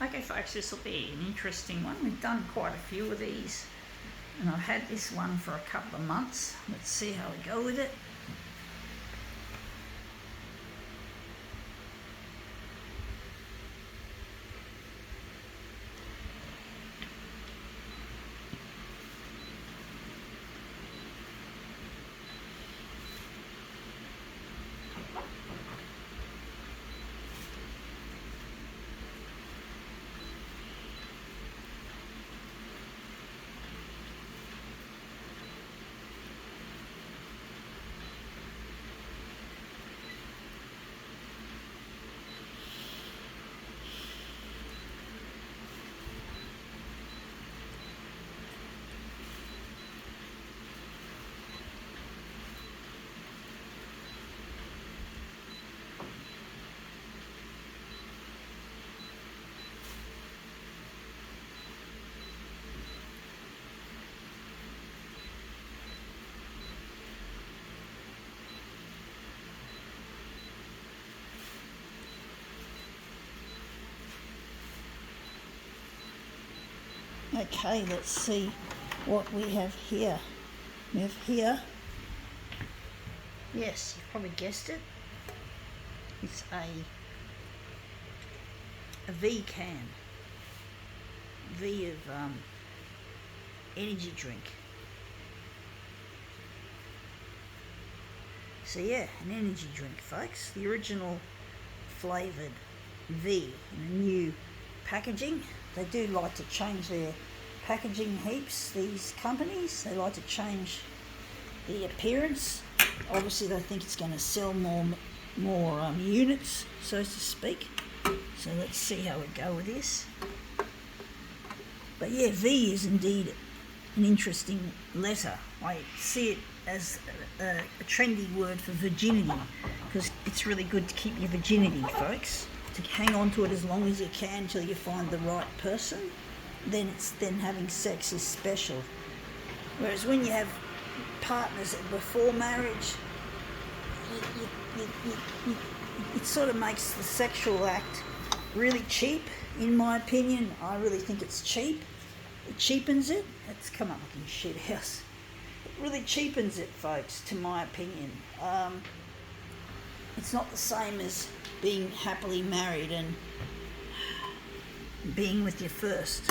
Okay folks, this will be an interesting one. We've done quite a few of these and I've had this one for a couple of months. Let's see how we go with it. Okay, let's see what we have here. We have here, yes, you've probably guessed it, it's a V can, V of energy drink. So yeah, an energy drink folks, the original flavoured V in a new packaging. They do like to change their packaging heaps, these companies. They like to change the appearance. Obviously they think it's going to sell more units, so to speak. So let's see how we go with this. But yeah, V is indeed an interesting letter. I see it as a trendy word for virginity, because it's really good to keep your virginity, folks. To hang on to it as long as you can until you find the right person. Then having sex is special. Whereas when you have partners before marriage, it sort of makes the sexual act really cheap, in my opinion. I really think it's cheap. It cheapens it. It's come up looking shit house. It really cheapens it, folks, to my opinion. It's not the same as being happily married and being with you first.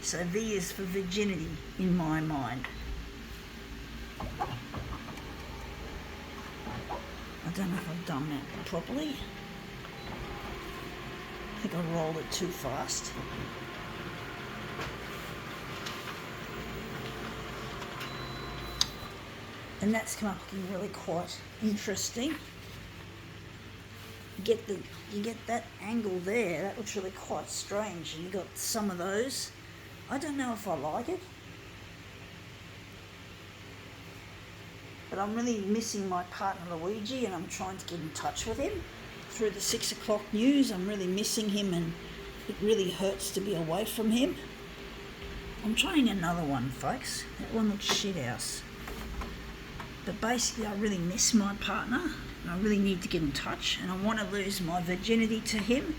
So V is for virginity in my mind. I don't know if I've done that properly. I think I rolled it too fast. And that's come up looking really quite interesting. You get that angle there, that looks really quite strange. And you got some of those. I don't know if I like it. But I'm really missing my partner Luigi, and I'm trying to get in touch with him through the 6 o'clock news. I'm really missing him, and it really hurts to be away from him. I'm trying another one, folks. That one looks shit house. But basically I really miss my partner and I really need to get in touch, and I want to lose my virginity to him,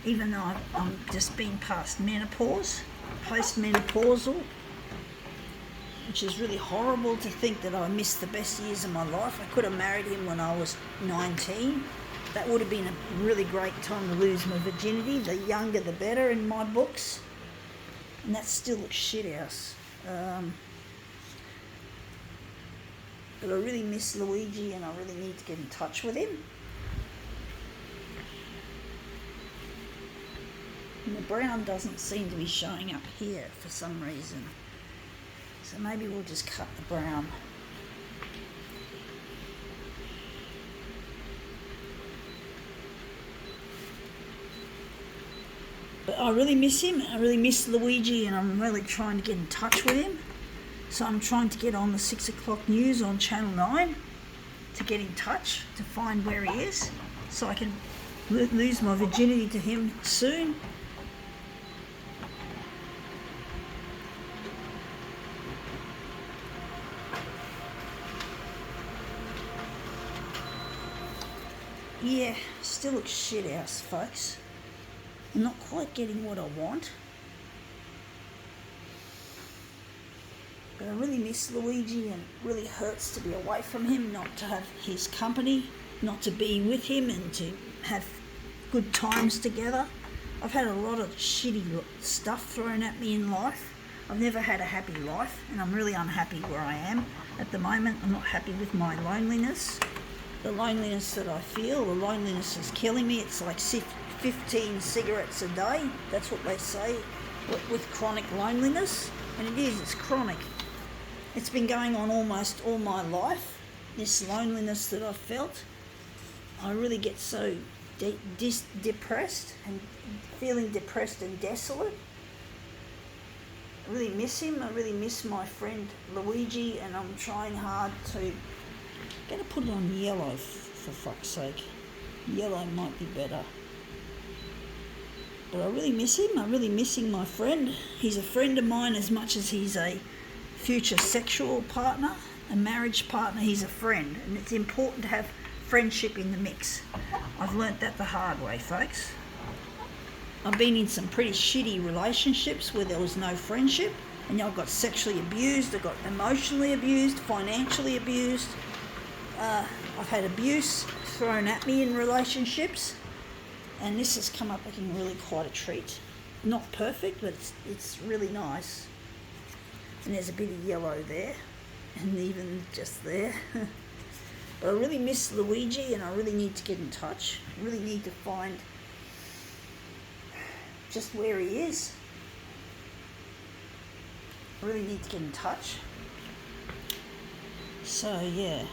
even though I'm just been past menopause, post-menopausal, which is really horrible to think that I missed the best years of my life. I could have married him when I was 19. That would have been a really great time to lose my virginity. The younger the better in my books. And that still looks shit house. But I really miss Luigi and I really need to get in touch with him. And the brown doesn't seem to be showing up here for some reason. So maybe we'll just cut the brown. But I really miss him. I really miss Luigi, and I'm really trying to get in touch with him. So I'm trying to get on the 6 o'clock news on Channel 9 to get in touch, to find where he is, so I can lose my virginity to him soon. yeah, still a shit house, folks. I'm not quite getting what I want. But I really miss Luigi, and it really hurts to be away from him, not to have his company, not to be with him and to have good times together. I've had a lot of shitty stuff thrown at me in life. I've never had a happy life, and I'm really unhappy where I am at the moment. I'm not happy with my loneliness. The loneliness that I feel, the loneliness is killing me. It's like 15 cigarettes a day. That's what they say with chronic loneliness. And it is, it's chronic. It's been going on almost all my life, this loneliness that I've felt. I really get so depressed and feeling depressed and desolate. I really miss him. I really miss my friend Luigi, and I'm trying hard to put it on yellow, for fuck's sake. Yellow might be better. But I really miss him. I'm really missing my friend. He's a friend of mine as much as he's a future sexual partner, a marriage partner. He's a friend, and it's important to have friendship in the mix. I've learnt that the hard way, folks. I've been in some pretty shitty relationships where there was no friendship, and I got sexually abused, I got emotionally abused, financially abused. I've had abuse thrown at me in relationships, and this has come up looking really quite a treat. Not perfect, but it's really nice. And there's a bit of yellow there, and even just there. But I really miss Luigi, and I really need to get in touch. I really need to find just where he is. I really need to get in touch. So yeah.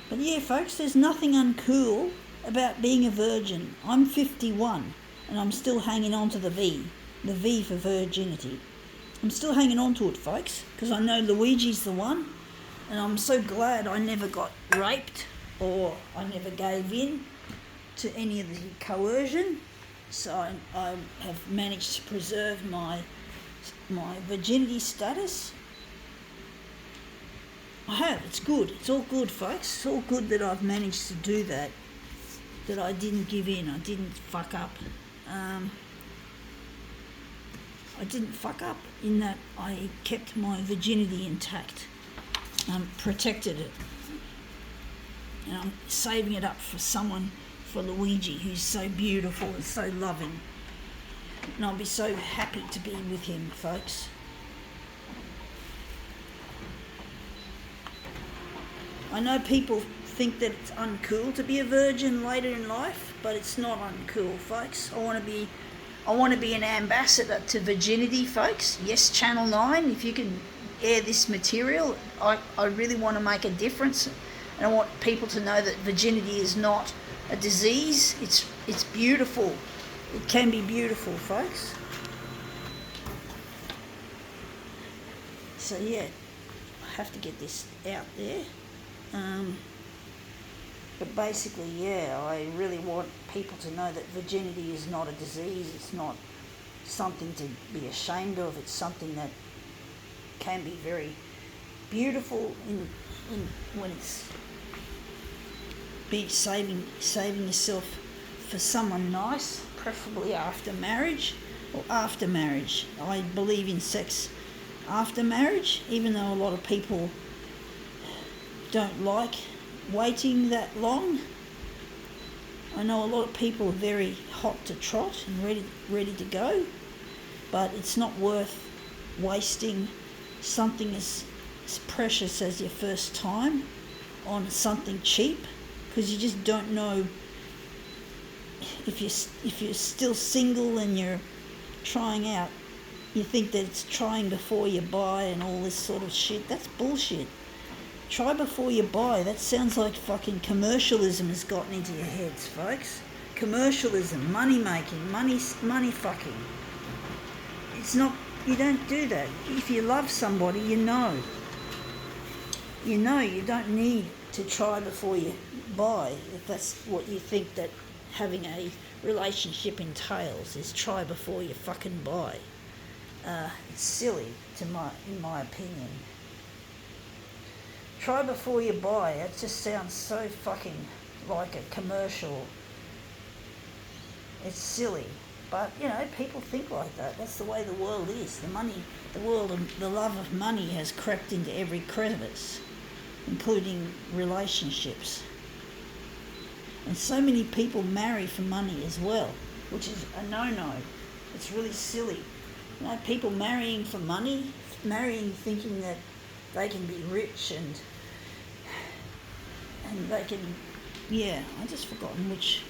But yeah, folks, there's nothing uncool about being a virgin. I'm 51 and I'm still hanging on to the V for virginity. I'm still hanging on to it, folks, because I know Luigi's the one, and I'm so glad I never got raped or I never gave in to any of the coercion. So I have managed to preserve my virginity status. I have. It's good. It's all good, folks. It's all good that I've managed to do that. That I didn't give in. I didn't fuck up. I didn't fuck up in that I kept my virginity intact. Protected it. And I'm saving it up for someone, for Luigi, who's so beautiful and so loving. And I'll be so happy to be with him, folks. I know people think that it's uncool to be a virgin later in life, but it's not uncool, folks. I want to be an ambassador to virginity, folks. Yes, Channel 9, if you can air this material, I really want to make a difference, and I want people to know that virginity is not a disease. It's beautiful. It can be beautiful, folks. So yeah, I have to get this out there. But basically, yeah, I really want people to know that virginity is not a disease. It's not something to be ashamed of. It's something that can be very beautiful when it's saving yourself for someone nice, preferably after marriage or after marriage. I believe in sex after marriage, even though a lot of people don't like waiting that long. I know a lot of people are very hot to trot and ready to go, but it's not worth wasting something as precious as your first time on something cheap, because you just don't know if you're still single and you're trying out. You think that it's trying before you buy and all this sort of shit. That's bullshit. Try before you buy. That sounds like fucking commercialism has gotten into your heads, folks. Commercialism, money making, money fucking. It's not, you don't do that. If you love somebody, you know. You know you don't need to try before you buy, if that's what you think that having a relationship entails, is try before you fucking buy. It's silly, in my opinion. Try before you buy, it just sounds so fucking like a commercial. It's silly. But, people think like that. That's the way the world is. The love of money has crept into every crevice, including relationships. And so many people marry for money as well, which is a no-no. It's really silly. People marrying for money, marrying thinking that they can be rich and they can, I just forgotten which.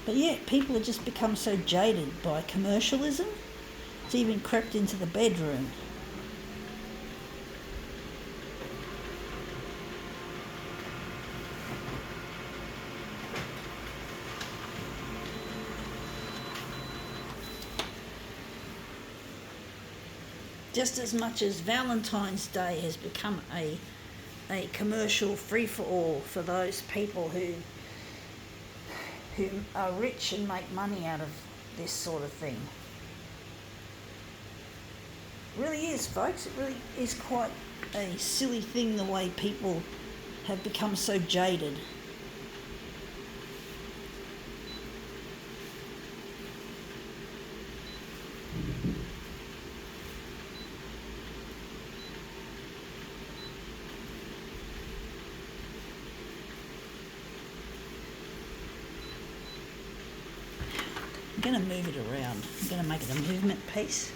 But people have just become so jaded by commercialism, it's even crept into the bedroom. Just as much as Valentine's Day has become a commercial free-for-all for those people who are rich and make money out of this sort of thing. It really is, folks. It really is quite a silly thing, the way people have become so jaded. I'm going to move it around. I'm going to make it a movement piece.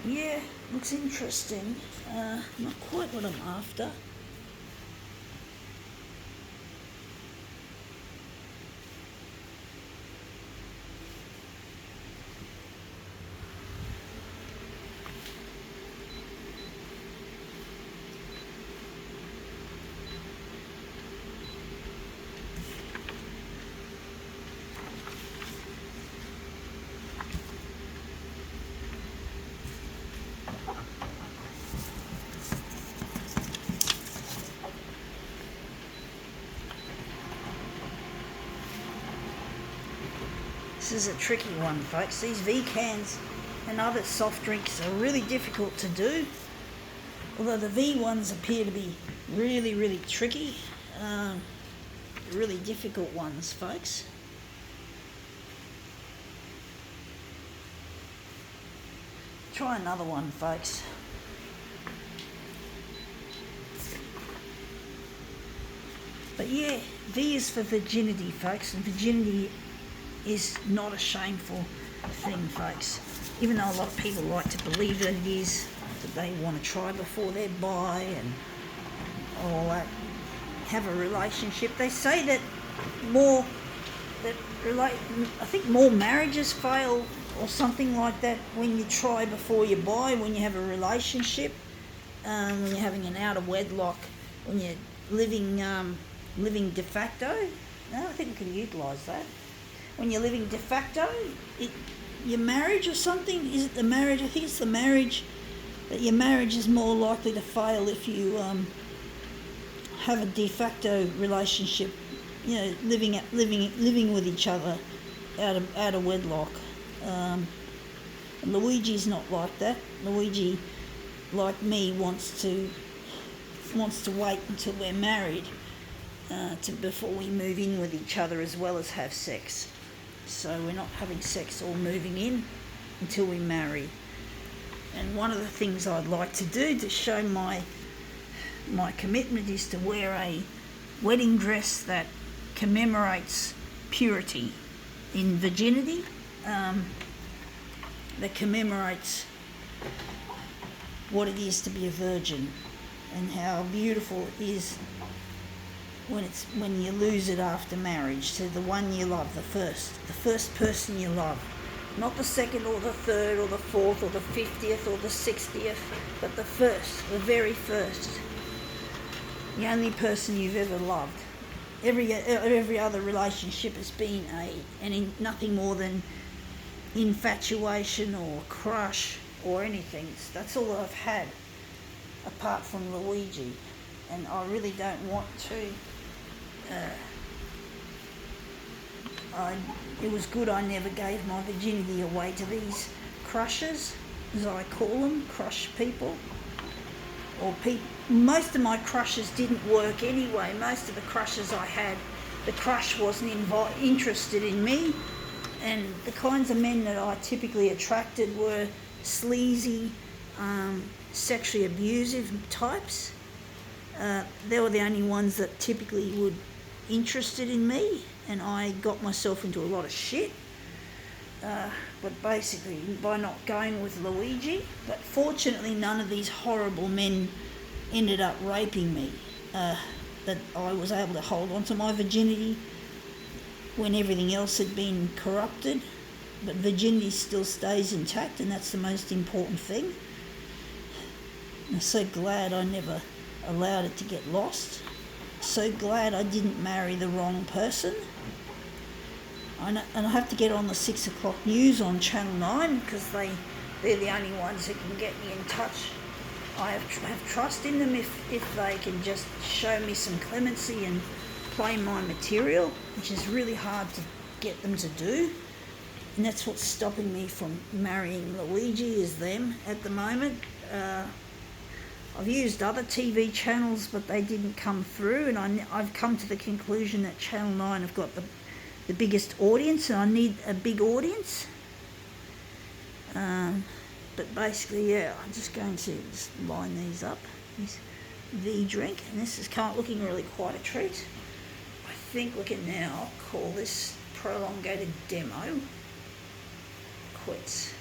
Yeah, looks interesting. Not quite what I'm after. This is a tricky one, folks. These V-cans and other soft drinks are really difficult to do. Although the V ones appear to be really, really tricky. Really difficult ones, folks. Try another one, folks. But V is for virginity, folks, and virginity is not a shameful thing, folks. Even though a lot of people like to believe that it is, that they want to try before they buy and all that, have a relationship. They say that I think more marriages fail or something like that when you try before you buy, when you have a relationship, when you're having an out of wedlock, when you're living de facto. No, I think we can utilise that. When you're living de facto, your marriage or something, is it the marriage? I think it's the marriage, that your marriage is more likely to fail if you have a de facto relationship, living with each other out of wedlock. And Luigi's not like that. Luigi, like me, wants to wait until we're married before we move in with each other, as well as have sex. So we're not having sex or moving in until we marry. And one of the things I'd like to do to show my commitment is to wear a wedding dress that commemorates purity in virginity, that commemorates what it is to be a virgin and how beautiful it is when you lose it after marriage to the one you love, the first person you love. Not the second or the third or the fourth or the 50th or the 60th, but the first, the very first. The only person you've ever loved. Every other relationship has been nothing more than infatuation or crush or anything. That's all I've had, apart from Luigi. And I really don't want to. It was good I never gave my virginity away to these crushes, as I call them, crush people. Most of my crushes didn't work anyway. Most of the crushes I had, the crush wasn't interested in me, and the kinds of men that I typically attracted were sleazy, sexually abusive types. They were the only ones that typically would interested in me, and I got myself into a lot of shit. But basically by not going with Luigi. But fortunately none of these horrible men ended up raping me. That I was able to hold on to my virginity when everything else had been corrupted. But virginity still stays intact, and that's the most important thing. I'm so glad I never allowed it to get lost. So glad I didn't marry the wrong person. And I have to get on the 6 o'clock news on Channel 9 because they're the only ones who can get me in touch. I have trust in them if they can just show me some clemency and play my material, which is really hard to get them to do. And that's what's stopping me from marrying Luigi, is them at the moment. I've used other TV channels, but they didn't come through, and I've come to the conclusion that Channel 9 have got the biggest audience, and I need a big audience. But basically, yeah, I'm just going to just line these up. This V drink, and this is looking really quite a treat. I think we can now call this prolongated demo quits.